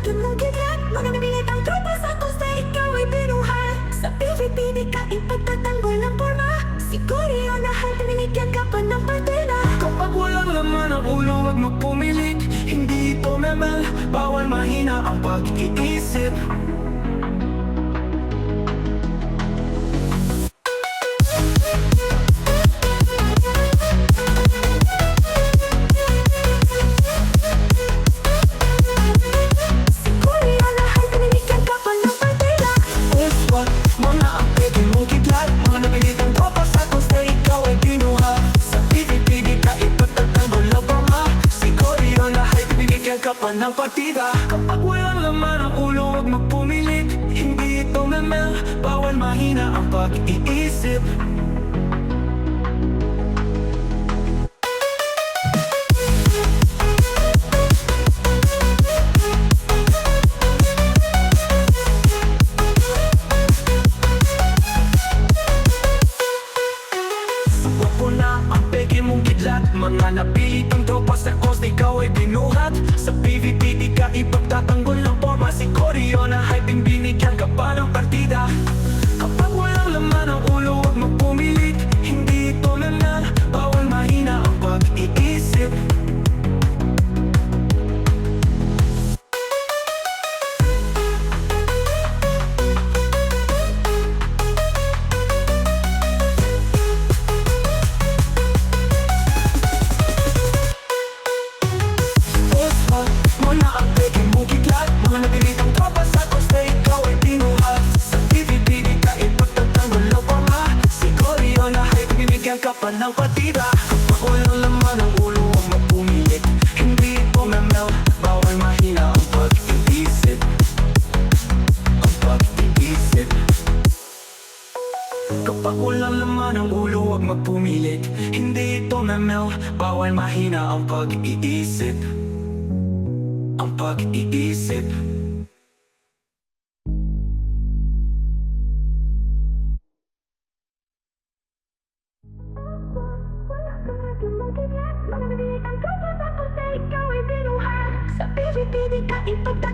aking mong kidlat. Mga namilit ang tropa sa kosta, ikaw ay binuhat. Sa PVP di ka ipagtatanggol ng forma. Siguro yun lahat binigyan ka pa ng partida. Kapag walang laman ang ulo, wag mo pumilit. Hindi ito memel, bawal mahina ang pag-iisip. Siguro yun lahat binigyan ka pa ng partida. Uswat, mga ang pwede mong kidlat. Mga namilitang tropa sa kosta, ikaw ay binuha. Sa PVP di ka ipagtatanggol ng forma. Siguro yun lahat binigyan ka pa ng partida. Kapag walang laman ang ulo, wag mo pumilit. Hindi ito memel, bawal mahina ang pag-iisip. Suwag ko na ang peke mong kidlat. Mga napilitang tropa sa kosta, ikaw ay binuhat. Sa PVP di ka ipagtatanggol ng forma. Si Coreo na hyping binigyan ka pa ng partida. Kapag walang laman ang ulo, wag mo pumilit. Hindi ito memel, bawal mahina ang pag-iisip. Uswat, mga ang peke mong kidlat. Mga napilitang tropa sa kosta, ikaw ay binuhat. Sa PVP di ka ipagtatanggol ng forma. Si Coreo na hype binigyan ka pa ng partida. Kapag walang laman ang ulo, huwag mo pumilit. Hindi ito memel, bawal mahina ang pag-iisip. Ang pag-iisip. Kapag walang laman ang ulo, huwag magpumilit. Hindi ito memel, bawal mahina ang pag-iisip. Ang pag-iisip. Wala kang aking mong kidlat. Mga namilit ang tropa sa kosta, ikaw ay binuhat. Sa PVP di ka ipagtatanggol